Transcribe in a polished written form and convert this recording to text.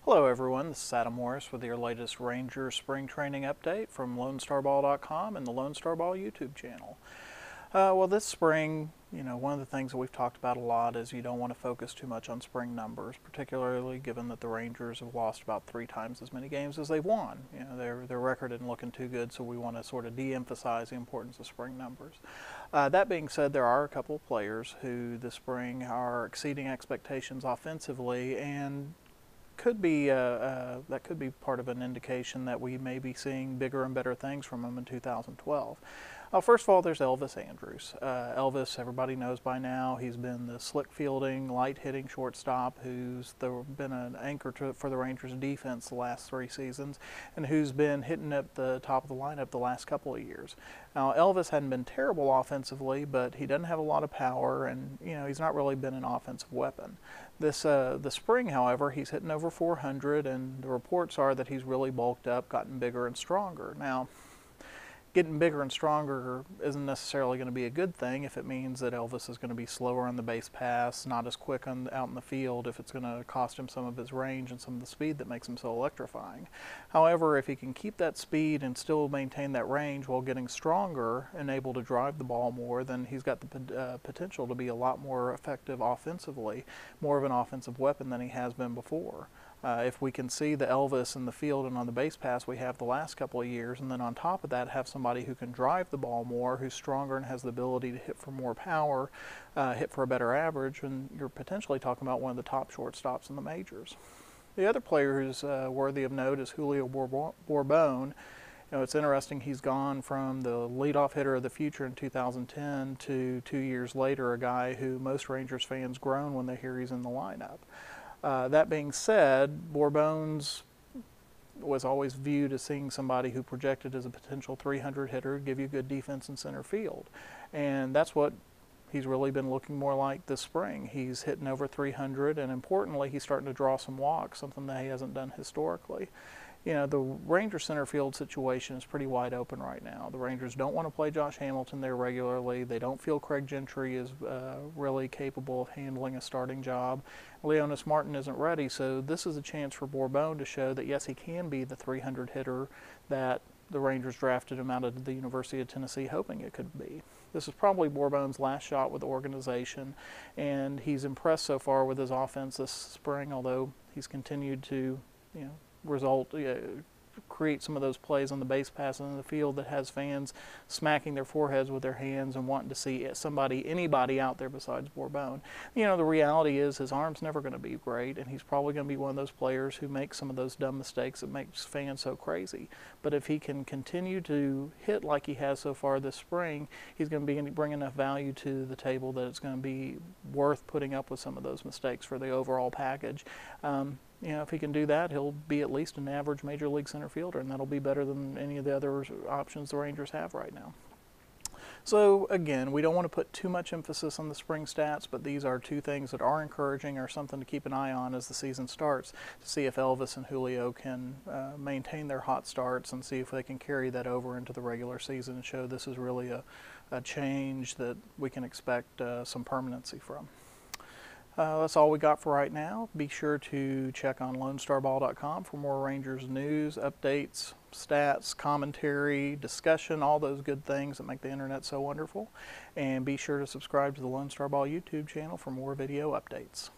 Hello everyone, this is Adam Morris with your latest Ranger Spring Training Update from lonestarball.com and the Lone Star Ball YouTube channel. Well, this spring, one of the things that we've talked about a lot is you don't want to focus too much on spring numbers, particularly given that the Rangers have lost about 3 times as many games as they've won. Their record isn't looking too good, so we want to sort of de-emphasize the importance of spring numbers. That being said, there are a couple of players who this spring are exceeding expectations offensively, and that could be part of an indication that we may be seeing bigger and better things from him in 2012. First of all, there's Elvis Andrus. Elvis, everybody knows by now, he's been the slick fielding, light hitting shortstop who's been an anchor for the Rangers defense the last 3 seasons, and who's been hitting at the top of the lineup the last couple of years. Now, Elvis hadn't been terrible offensively, but he doesn't have a lot of power, and he's not really been an offensive weapon. The spring, however, he's hitting over 400, and the reports are that he's really bulked up, gotten bigger and stronger. Now, getting bigger and stronger isn't necessarily going to be a good thing if it means that Elvis is going to be slower on the base pass, not as quick out in the field, if it's going to cost him some of his range and some of the speed that makes him so electrifying. However, if he can keep that speed and still maintain that range while getting stronger and able to drive the ball more, then he's got the potential to be a lot more effective offensively, more of an offensive weapon than he has been before. If we can see the Elvis in the field and on the base pass we have the last couple of years, and then on top of that have somebody who can drive the ball more, who's stronger and has the ability to hit for more power, hit for a better average, and you're potentially talking about one of the top shortstops in the majors. The other player who's worthy of note is Julio Borbon. It's interesting, he's gone from the leadoff hitter of the future in 2010 to 2 years later a guy who most Rangers fans groan when they hear he's in the lineup. That being said, Borbon's was always viewed as seeing somebody who projected as a potential 300 hitter, give you good defense in center field. And that's what he's really been looking more like this spring. He's hitting over 300, and importantly, he's starting to draw some walks, something that he hasn't done historically. The Rangers center field situation is pretty wide open right now. The Rangers don't want to play Josh Hamilton there regularly. They don't feel Craig Gentry is really capable of handling a starting job. Leonys Martin isn't ready, so this is a chance for Borbon to show that yes, he can be the 300 hitter that the Rangers drafted him out of the University of Tennessee hoping it could be. This is probably Borbon's last shot with the organization, and he's impressed so far with his offense this spring, although he's continued to, create some of those plays on the base pass and in the field that has fans smacking their foreheads with their hands and wanting to see anybody out there besides Borbon. The reality is his arm's never going to be great, and he's probably going to be one of those players who makes some of those dumb mistakes that makes fans so crazy. But if he can continue to hit like he has so far this spring, he's going to bring enough value to the table that it's going to be worth putting up with some of those mistakes for the overall package. If he can do that, he'll be at least an average major league center fielder, and that'll be better than any of the other options the Rangers have right now. So again, we don't want to put too much emphasis on the spring stats, but these are 2 things that are encouraging or something to keep an eye on as the season starts to see if Elvis and Julio can maintain their hot starts and see if they can carry that over into the regular season and show this is really a change that we can expect some permanency from. That's all we got for right now. Be sure to check on lonestarball.com for more Rangers news, updates, stats, commentary, discussion, all those good things that make the internet so wonderful. And be sure to subscribe to the Lone Star Ball YouTube channel for more video updates.